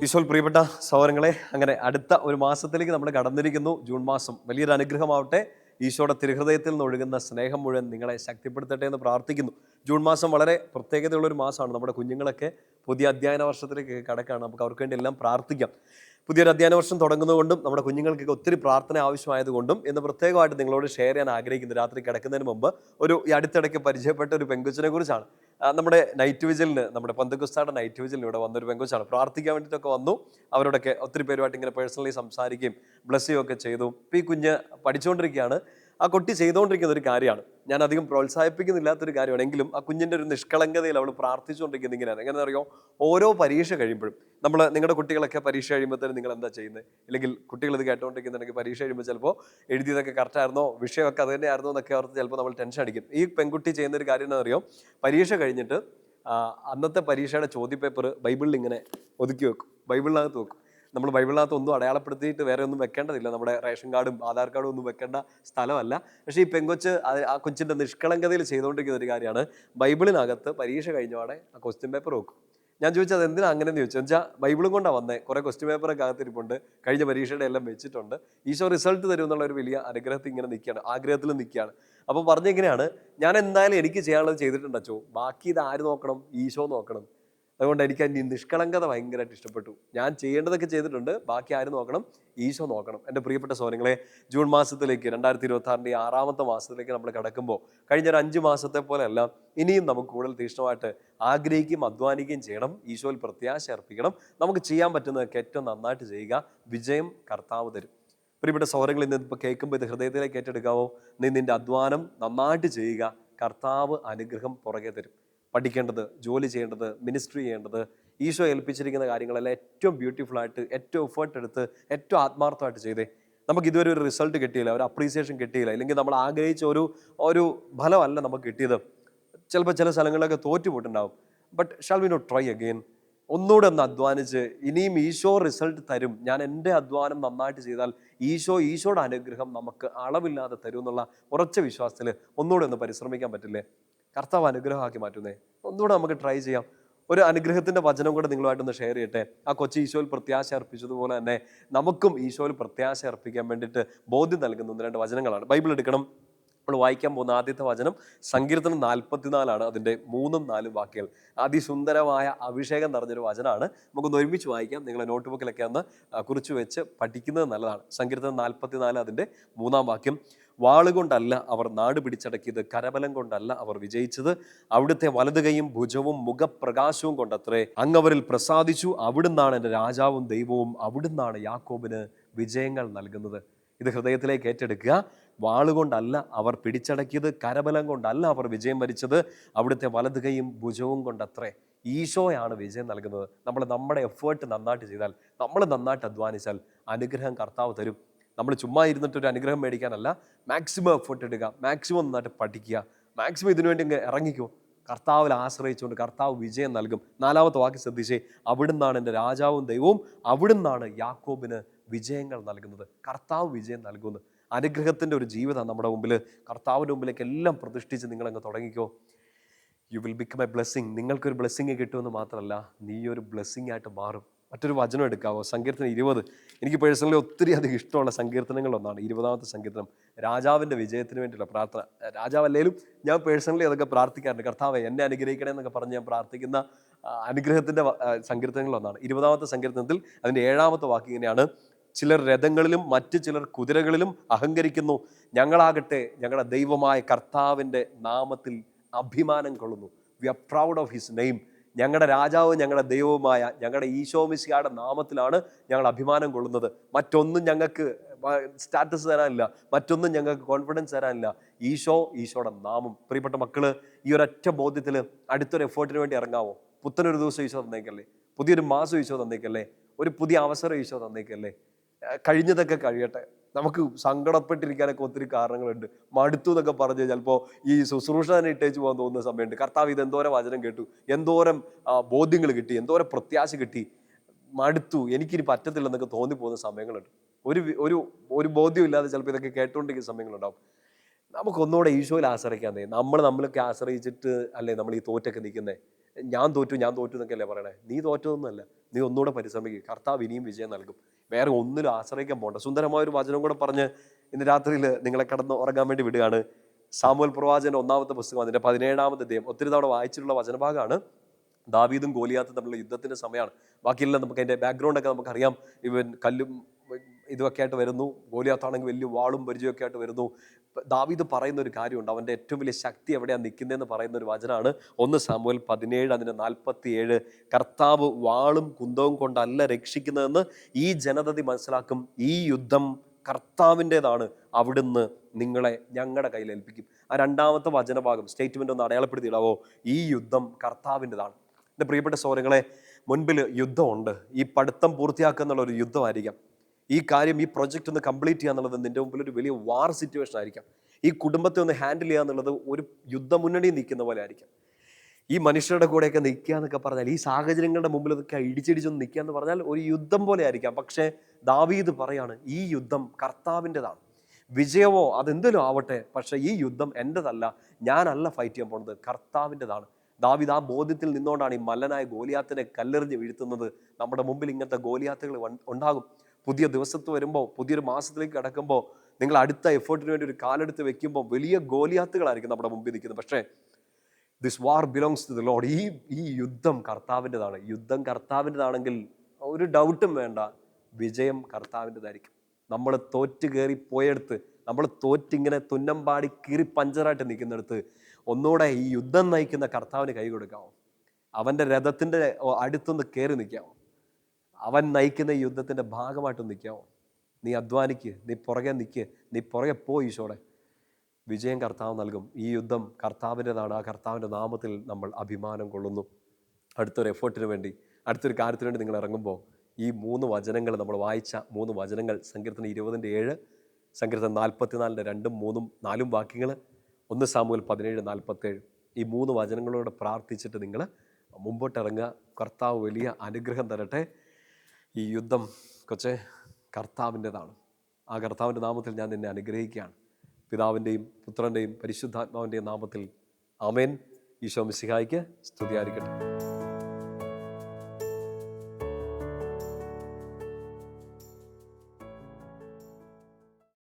ഈശോയിൽ പ്രിയപ്പെട്ട സഹോദരങ്ങളെ, അങ്ങനെ അടുത്ത ഒരു മാസത്തിലേക്ക് നമ്മൾ കടന്നിരിക്കുന്നു. ജൂൺ മാസം വലിയൊരു അനുഗ്രഹമാവട്ടെ. ഈശോയുടെ തിരുഹൃദയത്തിൽ നിന്ന് ഒഴുകുന്ന സ്നേഹം മുഴുവൻ നിങ്ങളെ ശക്തിപ്പെടുത്തട്ടെ എന്ന് പ്രാർത്ഥിക്കുന്നു. ജൂൺ മാസം വളരെ പ്രത്യേകതയുള്ളൊരു മാസമാണ്. നമ്മുടെ കുഞ്ഞുങ്ങളൊക്കെ പുതിയ അധ്യയന വർഷത്തിലേക്ക് കടക്കാണ്. നമുക്ക് അവർക്ക് വേണ്ടി എല്ലാം പ്രാർത്ഥിക്കാം. പുതിയൊരു അധ്യയന വർഷം തുടങ്ങുന്നതുകൊണ്ടും നമ്മുടെ കുഞ്ഞുങ്ങൾക്കൊക്കെ ഒത്തിരി പ്രാർത്ഥന ആവശ്യമായതുകൊണ്ടും ഇന്ന് പ്രത്യേകമായിട്ട് നിങ്ങളോട് ഷെയർ ചെയ്യാൻ ആഗ്രഹിക്കുന്നു. രാത്രി കിടക്കുന്നതിന് മുമ്പ് ഈ അടുത്തിടയ്ക്ക് പരിചയപ്പെട്ട ഒരു പെങ്കൊച്ചിനെ കുറിച്ചാണ്. നമ്മുടെ നൈറ്റ് വിജിലിന്, നമ്മുടെ പന്തക്കുസ്തായുടെ നൈറ്റ് വിജിലിന് ഇവിടെ വന്നൊരു പെങ്കൊച്ചാണ്. പ്രാർത്ഥിക്കാൻ വേണ്ടിയിട്ടൊക്കെ വന്നു. അവരോടൊക്കെ ഒത്തിരി പേരുമായിട്ട് ഇങ്ങനെ പേഴ്സണലി സംസാരിക്കുകയും ബ്ലസ് ചെയ്യുകയൊക്കെ ചെയ്തു. ഇപ്പോൾ ഈ കുഞ്ഞ് പഠിച്ചുകൊണ്ടിരിക്കുകയാണ്. ആ കുട്ടി ചെയ്തുകൊണ്ടിരിക്കുന്ന ഒരു കാര്യമാണ്, ഞാൻ അധികം പ്രോത്സാഹിപ്പിക്കുന്നില്ലാത്തൊരു കാര്യമാണ്. എങ്കിലും ആ കുഞ്ഞിൻ്റെ ഒരു നിഷ്കളങ്കതയിൽ അവൾ പ്രാർത്ഥിച്ചുകൊണ്ടിരിക്കുന്നത് ഇങ്ങനെയാണ്. എങ്ങനെ അറിയോ, ഓരോ പരീക്ഷ കഴിയുമ്പോഴും നിങ്ങളുടെ കുട്ടികളൊക്കെ പരീക്ഷ കഴിയുമ്പോഴത്തേനും നിങ്ങൾ എന്താ ചെയ്യുന്നത്? ഇല്ലെങ്കിൽ കുട്ടികൾ ഇത് കേട്ടുകൊണ്ടിരിക്കുന്നുണ്ടെങ്കിൽ പരീക്ഷ കഴിയുമ്പോൾ ചിലപ്പോൾ എഴുതിയതൊക്കെ കറക്റ്റായിരുന്നോ, വിഷയമൊക്കെ അത് തന്നെയായിരുന്നോ എന്നൊക്കെ ഓർത്ത് ചിലപ്പോൾ നമ്മൾ ടെൻഷൻ അടിക്കും. ഈ പെൺകുട്ടി ചെയ്യുന്നൊരു കാര്യം എന്താ അറിയോ, പരീക്ഷ കഴിഞ്ഞിട്ട് അന്നത്തെ പരീക്ഷയുടെ ചോദ്യപേപ്പർ ബൈബിളിൽ ഇങ്ങനെ ഒതുക്കി വെക്കും, ബൈബിളിനകത്ത് വെക്കും. നമ്മൾ ബൈബിളിനകത്ത് ഒന്നും അടയാളപ്പെടുത്തിയിട്ട് വേറെ ഒന്നും വെക്കേണ്ടതില്ല. നമ്മുടെ റേഷൻ കാർഡും ആധാർ കാർഡും ഒന്നും വെക്കേണ്ട സ്ഥലമല്ല. പക്ഷേ ഈ പെങ്കൊച്ച് ആ കൊച്ചിൻ്റെ നിഷ്കളങ്കതയിൽ ചെയ്തുകൊണ്ടിരിക്കുന്ന ഒരു കാര്യമാണ്. ബൈബിളിനകത്ത് പരീക്ഷ കഴിഞ്ഞപാടെ ആ ക്വസ്റ്റ്യൻ പേപ്പർ വെക്കും. ഞാൻ ചോദിച്ചത് എന്തിനാ അങ്ങനെയെന്ന് ചോദിച്ചു. വെച്ചാൽ ബൈബിളും കൊണ്ടാണ് വന്നേ, കുറേ ക്വസ്റ്റ്യൻ പേപ്പറൊക്കെ അകത്തിരിപ്പുണ്ട്, കഴിഞ്ഞ പരീക്ഷയുടെ എല്ലാം വെച്ചിട്ടുണ്ട്. ഈശോ റിസൾട്ട് തരും എന്നുള്ള ഒരു വലിയ അനുഗ്രഹത്തിൽ ഇങ്ങനെ നിൽക്കുകയാണ്, ആഗ്രഹത്തിൽ നിൽക്കുകയാണ്. അപ്പോൾ പറഞ്ഞെങ്ങനെയാണ്, ഞാൻ എന്തായാലും എനിക്ക് ചെയ്യാനുള്ളത് ചെയ്തിട്ടുണ്ട് അച്ചോ, ബാക്കി ഇത് ആര് നോക്കണം? ഈശോ നോക്കണം. അതുകൊണ്ട് എനിക്ക് ഈ നിഷ്കളങ്കത ഭയങ്കരമായിട്ട് ഇഷ്ടപ്പെട്ടു. ഞാൻ ചെയ്യേണ്ടതൊക്കെ ചെയ്തിട്ടുണ്ട്, ബാക്കി ആര് നോക്കണം? ഈശോ നോക്കണം. എൻ്റെ പ്രിയപ്പെട്ട സഹോദരങ്ങളെ, ജൂൺ മാസത്തിലേക്ക് 2026 6ാമത്തെ മാസത്തിലേക്ക് നമ്മൾ കിടക്കുമ്പോൾ കഴിഞ്ഞ ഒരു 5 മാസത്തെ പോലെയല്ല, ഇനിയും നമുക്ക് കൂടുതൽ തീക്ഷ്ണമായിട്ട് ആഗ്രഹിക്കുകയും അധ്വാനിക്കുകയും ചെയ്യണം. ഈശോയിൽ പ്രത്യാശ അർപ്പിക്കണം. നമുക്ക് ചെയ്യാൻ പറ്റുന്നതൊക്കെ ഏറ്റവും നന്നായിട്ട് ചെയ്യുക. വിജയം കർത്താവ് തരും. പ്രിയപ്പെട്ട സഹോദരങ്ങൾ, ഇന്ന് ഇപ്പോൾ കേൾക്കുമ്പോൾ ഇത് ഹൃദയത്തിലേക്ക് ഏറ്റെടുക്കാവോ? നീ നിൻ്റെ അധ്വാനം നന്നായിട്ട് ചെയ്യുക, കർത്താവ് അനുഗ്രഹം പുറകെ തരും. പഠിക്കേണ്ടത്, ജോലി ചെയ്യേണ്ടത്, മിനിസ്ട്രി ചെയ്യേണ്ടത്, ഈശോ ഏൽപ്പിച്ചിരിക്കുന്ന കാര്യങ്ങളെല്ലാം ഏറ്റവും ബ്യൂട്ടിഫുള്ളായിട്ട്, ഏറ്റവും എഫേർട്ട് എടുത്ത്, ഏറ്റവും ആത്മാർത്ഥമായിട്ട് ചെയ്തേ. നമുക്ക് ഇതുവരെ ഒരു റിസൾട്ട് കിട്ടിയില്ല, ഒരു അപ്രീസിയേഷൻ കിട്ടിയില്ല, ഇല്ലെങ്കിൽ നമ്മൾ ആഗ്രഹിച്ച ഒരു ഫലമല്ല നമുക്ക് കിട്ടിയത്. ചിലപ്പോൾ ചില സ്ഥലങ്ങളിലൊക്കെ തോറ്റുപോയിട്ടുണ്ടാവും. But shall we not try again? ഒന്നുകൂടെ ഒന്ന് അധ്വാനിച്ച് ഇനിയും ഈശോ റിസൾട്ട് തരും. ഞാൻ എൻ്റെ അധ്വാനം നന്നായിട്ട് ചെയ്താൽ ഈശോയുടെ അനുഗ്രഹം നമുക്ക് അളവില്ലാതെ തരും എന്നുള്ള ഉറച്ച വിശ്വാസത്തിൽ ഒന്നുകൂടെ ഒന്ന് പരിശ്രമിക്കാൻ പറ്റില്ലേ? കർത്താവ് അനുഗ്രഹമാക്കി മാറ്റുന്നേ. ഒന്നുകൂടെ നമുക്ക് ട്രൈ ചെയ്യാം. ഒരു അനുഗ്രഹത്തിൻ്റെ വചനം കൂടെ നിങ്ങളുമായിട്ടൊന്ന് ഷെയർ ചെയ്യട്ടെ. ആ കൊച്ചി ഈശോയിൽ പ്രത്യാശ അർപ്പിച്ചതുപോലെ തന്നെ നമുക്കും ഈശോയിൽ പ്രത്യാശ അർപ്പിക്കാൻ വേണ്ടിയിട്ട് ബോധ്യം നൽകുന്ന 2 വചനങ്ങളാണ്. ബൈബിൾ എടുക്കണം. നമ്മൾ വായിക്കാൻ പോകുന്ന ആദ്യത്തെ വചനം സങ്കീർത്തനം 44 അതിൻ്റെ 3ഉം 4ഉം വാക്യങ്ങൾ. അതിസുന്ദരമായ അഭിഷേകം നിറഞ്ഞൊരു വചനമാണ്. നമുക്കൊന്ന് ഒരുമിച്ച് വായിക്കാം. നിങ്ങളെ നോട്ട് ബുക്കിലൊക്കെ ഒന്ന് കുറിച്ച് വെച്ച് പഠിക്കുന്നത് നല്ലതാണ്. സങ്കീർത്തനം 44 അതിൻ്റെ 3ആം വാക്യം. വാളുകൊണ്ടല്ല അവർ നാട് പിടിച്ചടക്കിയത്, കരബലം കൊണ്ടല്ല അവർ വിജയിച്ചത്, അവിടുത്തെ വലതു കൈയും ഭുജവും മുഖപ്രകാശവും കൊണ്ടത്രേ. അങ്ങവരിൽ പ്രസാദിച്ചു. അവിടുന്നാണ് എൻ്റെ രാജാവും ദൈവവും, അവിടുന്നാണ് യാക്കോബിന് വിജയങ്ങൾ നൽകുന്നത്. ഇത് ഹൃദയത്തിലേക്ക് ഏറ്റെടുക്കുക. വാളുകൊണ്ടല്ല അവർ പിടിച്ചടക്കിയത്, കരബലം കൊണ്ടല്ല അവർ വിജയം വരിച്ചത്, അവിടുത്തെ വലതു കൈയും ഭുജവും കൊണ്ടത്രേ. ഈശോയാണ് വിജയം നൽകുന്നത്. നമ്മുടെ എഫേർട്ട് നന്നായിട്ട് ചെയ്താൽ, നമ്മൾ നന്നായിട്ട് അധ്വാനിച്ചാൽ അനുഗ്രഹം കർത്താവ് തരും. നമ്മൾ ചുമ്മാ ഇരുന്നിട്ടൊരു അനുഗ്രഹം മേടിക്കാനല്ല, മാക്സിമം എഫേർട്ട് എടുക്കുക, മാക്സിമം നന്നായിട്ട് പഠിക്കുക, മാക്സിമം ഇതിനുവേണ്ടി ഇറങ്ങിക്കോ. കർത്താവിൽ ആശ്രയിച്ചുകൊണ്ട് കർത്താവ് വിജയം നൽകും. 4ാമത്തെ വാക്യം ശ്രദ്ധിച്ചേ. അവിടുന്നാണ് എൻ്റെ രാജാവും ദൈവവും, അവിടുന്നാണ് യാക്കോബിന് വിജയങ്ങൾ നൽകുന്നത്. കർത്താവ് വിജയം നൽകുന്നു. അനുഗ്രഹത്തിൻ്റെ ഒരു ജീവിതം നമ്മുടെ മുമ്പിൽ. കർത്താവിൻ്റെ മുമ്പിലേക്ക് എല്ലാം പ്രതിഷ്ഠിച്ച് നിങ്ങളങ്ങ് തുടങ്ങിക്കോ. You will become A blessing. നിങ്ങൾക്കൊരു ബ്ലെസ്സിങ് കിട്ടുമെന്ന് മാത്രമല്ല, നീ ഒരു ബ്ലെസ്സിങ് ആയിട്ട് മാറും. മറ്റൊരു വചനം എടുക്കാവോ? സങ്കീർത്തനം 20. എനിക്ക് പേഴ്സണലി ഒത്തിരി അധികം ഇഷ്ടമുള്ള സങ്കീർത്തനങ്ങളൊന്നാണ് 20ാമത്തെ സങ്കീർത്തനം. രാജാവിൻ്റെ വിജയത്തിന് വേണ്ടിയുള്ള പ്രാർത്ഥന. രാജാവല്ലേലും ഞാൻ പേഴ്സണലി അതൊക്കെ പ്രാർത്ഥിക്കാറുണ്ട്. കർത്താവേ എന്നെ അനുഗ്രഹിക്കണേ എന്നൊക്കെ പറഞ്ഞ് ഞാൻ പ്രാർത്ഥിക്കുന്ന അനുഗ്രഹത്തിൻ്റെ സങ്കീർത്തനങ്ങളൊന്നാണ്. 20ാമത്തെ സങ്കീർത്തനത്തിൽ അതിൻ്റെ 7ാമത്തെ വാക്യം ഇങ്ങനെയാണ്. ചിലർ രഥങ്ങളിലും മറ്റു ചിലർ കുതിരകളിലും അഹങ്കരിക്കുന്നു. ഞങ്ങളാകട്ടെ ഞങ്ങളുടെ ദൈവമായ കർത്താവിൻ്റെ നാമത്തിൽ അഭിമാനം കൊള്ളുന്നു. We are proud of his name. ഞങ്ങളുടെ രാജാവ് ഞങ്ങളുടെ ദൈവവുമായ ഞങ്ങളുടെ ഈശോ മിശിഹായുടെ നാമത്തിലാണ് ഞങ്ങൾ അഭിമാനം കൊള്ളുന്നത്. മറ്റൊന്നും ഞങ്ങൾക്ക് സ്റ്റാറ്റസ് തരാനില്ല, മറ്റൊന്നും ഞങ്ങൾക്ക് കോൺഫിഡൻസ് തരാനില്ല. ഈശോയുടെ നാമം. പ്രിയപ്പെട്ട മക്കള്, ഈ ഒരൊറ്റ ബോധ്യത്തിൽ അടുത്തൊരു എഫേർട്ടിന് വേണ്ടി ഇറങ്ങാവോ? പുത്തനൊരു ദിവസം ഈശോ തന്നേക്കല്ലേ, പുതിയൊരു മാസം ഈശോ തന്നേക്കല്ലേ, ഒരു പുതിയ അവസരം ഈശോ തന്നേക്കല്ലേ. കഴിഞ്ഞതൊക്കെ കഴിയട്ടെ. നമുക്ക് സങ്കടപ്പെട്ടിരിക്കാനൊക്കെ ഒത്തിരി കാരണങ്ങളുണ്ട്. മടുത്തു എന്നൊക്കെ പറഞ്ഞ് ചിലപ്പോൾ ഈ ശുശ്രൂഷ തന്നെ ഇട്ടേച്ച് പോകാൻ തോന്നുന്ന സമയമുണ്ട്. കർത്താവ് ഇത് എന്തോരം വചനം കേട്ടു, എന്തോരം ബോധ്യങ്ങൾ കിട്ടി, എന്തോരം പ്രത്യാശ കിട്ടി, മടുത്തു, എനിക്കിനി പറ്റത്തില്ലെന്നൊക്കെ തോന്നിപ്പോകുന്ന സമയങ്ങളുണ്ട്. ഒരു ബോധ്യം ഇല്ലാതെ ചിലപ്പോൾ ഇതൊക്കെ കേട്ടുകൊണ്ടിരിക്കുന്ന സമയങ്ങളുണ്ടാവും. നമുക്കൊന്നുകൂടെ ഈശോയിൽ ആശ്രയിക്കാന്നേ. നമ്മളൊക്കെ ആശ്രയിച്ചിട്ട് അല്ലേ നമ്മൾ ഈ തോറ്റൊക്കെ നിൽക്കുന്നത്. ഞാൻ തോറ്റു എന്നൊക്കെ അല്ലേ പറയണേ. നീ തോറ്റതൊന്നുമല്ല, നീ ഒന്നുകൂടെ പരിശ്രമിക്കുക, കർത്താവ് ഇനിയും വിജയം നൽകും. വേറെ ഒന്നിലും ആശ്രയിക്കാൻ പോകണ്ട. സുന്ദരമായൊരു വചനം കൂടെ പറഞ്ഞ് ഇന്ന് രാത്രിയിൽ നിങ്ങളെ കടന്ന് ഉറങ്ങാൻ വേണ്ടി വിടുകയാണ്. സാമുവേൽ പ്രവാചകന്റെ 1-ാമത്തെ പുസ്തകം അതിൻ്റെ 17-ാമത്തെ അധ്യായം. ഒത്തിരി തവണ വായിച്ചിട്ടുള്ള വചനഭാഗമാണ്. ദാവീദും ഗോലിയാത്തും തമ്മിലുള്ള യുദ്ധത്തിൻ്റെ സമയമാണ്. ബാക്കിയെല്ലാം നമുക്ക് അതിൻ്റെ ബാക്ക്ഗ്രൗണ്ടൊക്കെ നമുക്കറിയാം. ഇവൻ കല്ലും ഇതൊക്കെ ആയിട്ട് വരുന്നു, ഗോലിയാത്താണെങ്കിൽ വലിയ വാളും പരിചയമൊക്കെ ആയിട്ട് വരുന്നു. ദാവീദ് പറയുന്ന ഒരു കാര്യമുണ്ട്, അവൻ്റെ ഏറ്റവും വലിയ ശക്തി എവിടെയാണ് നിൽക്കുന്നതെന്ന് പറയുന്ന ഒരു വചനമാണ് 1 സാമുവേൽ 17 അതിൻ്റെ 47. കർത്താവ് വാളും കുന്തവും കൊണ്ടല്ല രക്ഷിക്കുന്നതെന്ന് ഈ ജനതതി മനസ്സിലാക്കും. ഈ യുദ്ധം കർത്താവിൻ്റെതാണ്, അവിടുന്ന് നിങ്ങളെ ഞങ്ങളുടെ കയ്യിൽ ഏൽപ്പിക്കും. ആ 2-ാമത്തെ വചനഭാഗം സ്റ്റേറ്റ്മെൻ്റ് ഒന്ന് അടയാളപ്പെടുത്തിയിടാവോ? ഈ യുദ്ധം കർത്താവിൻ്റെതാണ്. എൻ്റെ പ്രിയപ്പെട്ട സഹോദരങ്ങളെ, മുൻപിൽ യുദ്ധമുണ്ട്. ഈ പഠിത്തം പൂർത്തിയാക്കുക എന്നുള്ളൊരു യുദ്ധമായിരിക്കാം. ഈ കാര്യം, ഈ പ്രൊജക്റ്റ് ഒന്ന് കംപ്ലീറ്റ് ചെയ്യുക എന്നുള്ളത് നിൻ്റെ മുമ്പിൽ ഒരു വലിയ വാർ സിറ്റുവേഷൻ ആയിരിക്കാം. ഈ കുടുംബത്തെ ഒന്ന് ഹാൻഡിൽ ചെയ്യുക എന്നുള്ളത് ഒരു യുദ്ധമുന്നണി നിൽക്കുന്ന പോലെ ആയിരിക്കാം. ഈ മനുഷ്യരുടെ കൂടെയൊക്കെ നിൽക്കുക എന്നൊക്കെ പറഞ്ഞാൽ, ഈ സാഹചര്യങ്ങളുടെ മുമ്പിൽ ഇതൊക്കെ ഇടിച്ചിടിച്ചൊന്ന് നിൽക്കുക എന്ന് പറഞ്ഞാൽ ഒരു യുദ്ധം പോലെ ആയിരിക്കാം. പക്ഷേ ദാവീദ് പറയാണ്, ഈ യുദ്ധം കർത്താവിൻ്റെതാണ്. വിജയമോ അതെന്തെങ്കിലും ആവട്ടെ, പക്ഷേ ഈ യുദ്ധം എൻ്റെതല്ല, ഞാനല്ല ഫൈറ്റ് ചെയ്യാൻ പോകുന്നത്, കർത്താവിൻ്റെതാണ്. ദാവീദ് ആ ബോധ്യത്തിൽ നിന്നുകൊണ്ടാണ് ഈ മല്ലനായ ഗോലിയാത്തിനെ കല്ലെറിഞ്ഞ് വീഴ്ത്തുന്നത്. നമ്മുടെ മുമ്പിൽ ഇങ്ങനത്തെ ഗോലിയാത്തുകൾ ഉണ്ടാകും. പുതിയ ദിവസത്ത് വരുമ്പോൾ, പുതിയൊരു മാസത്തിലേക്ക് കിടക്കുമ്പോൾ, നിങ്ങൾ അടുത്ത എഫേർട്ടിന് വേണ്ടി ഒരു കാലെടുത്ത് വെക്കുമ്പോൾ വലിയ ഗോലിയാത്തുകളായിരിക്കും നമ്മുടെ മുമ്പിൽ നിൽക്കുന്നത്. പക്ഷേ this war belongs to the lord. ഈ യുദ്ധം കർത്താവിൻ്റെതാണ്. യുദ്ധം കർത്താവിൻ്റെതാണെങ്കിൽ ഒരു ഡൗട്ടും വേണ്ട, വിജയം കർത്താവിൻ്റെതായിരിക്കും. നമ്മൾ തോറ്റ് കയറി പോയെടുത്ത്, നമ്മൾ തോറ്റിങ്ങനെ തുന്നമ്പാടി കീറി പഞ്ചറായിട്ട് നിൽക്കുന്നിടത്ത് ഒന്നുകൂടെ ഈ യുദ്ധം നയിക്കുന്ന കർത്താവിന് കൈ കൊടുക്കാമോ? അവൻ്റെ രഥത്തിൻ്റെ അടുത്തൊന്ന് കയറി നിൽക്കാമോ? അവൻ നയിക്കുന്ന ഈ യുദ്ധത്തിൻ്റെ ഭാഗമായിട്ട് നിൽക്കാമോ? നീ അധ്വാനിക്ക്, നീ പുറകെ നിൽക്ക്, നീ പുറകെ പോ. ഈശോടെ വിജയം കർത്താവ് നൽകും. ഈ യുദ്ധം കർത്താവിൻ്റെതാണ്. ആ കർത്താവിൻ്റെ നാമത്തിൽ നമ്മൾ അഭിമാനം കൊള്ളുന്നു. അടുത്തൊരു എഫേർട്ടിന് വേണ്ടി, അടുത്തൊരു കാര്യത്തിന് വേണ്ടി നിങ്ങൾ ഇറങ്ങുമ്പോൾ ഈ 3 വചനങ്ങൾ, നമ്മൾ വായിച്ച 3 വചനങ്ങൾ, സങ്കീർത്തനം 20-7, സങ്കീർത്തനം 44-2, 3, 4 വാക്യങ്ങൾ, 1 സാമുവേൽ 17-47, ഈ 3 വചനങ്ങളോട് പ്രാർത്ഥിച്ചിട്ട് നിങ്ങൾ മുമ്പോട്ടിറങ്ങുക. കർത്താവ് വലിയ അനുഗ്രഹം തരട്ടെ. ഈ യുദ്ധം കൊച്ചേ കർത്താവിൻ്റെതാണ്. ആ കർത്താവിൻ്റെ നാമത്തിൽ ഞാൻ നിന്നെ അനുഗ്രഹിക്കുകയാണ്. പിതാവിൻ്റെയും പുത്രൻ്റെയും പരിശുദ്ധാത്മാവിൻ്റെയും നാമത്തിൽ ആമേൻ. ഈശോ മിശിഹായ്ക്ക് സ്തുതിയായിരിക്കട്ടെ.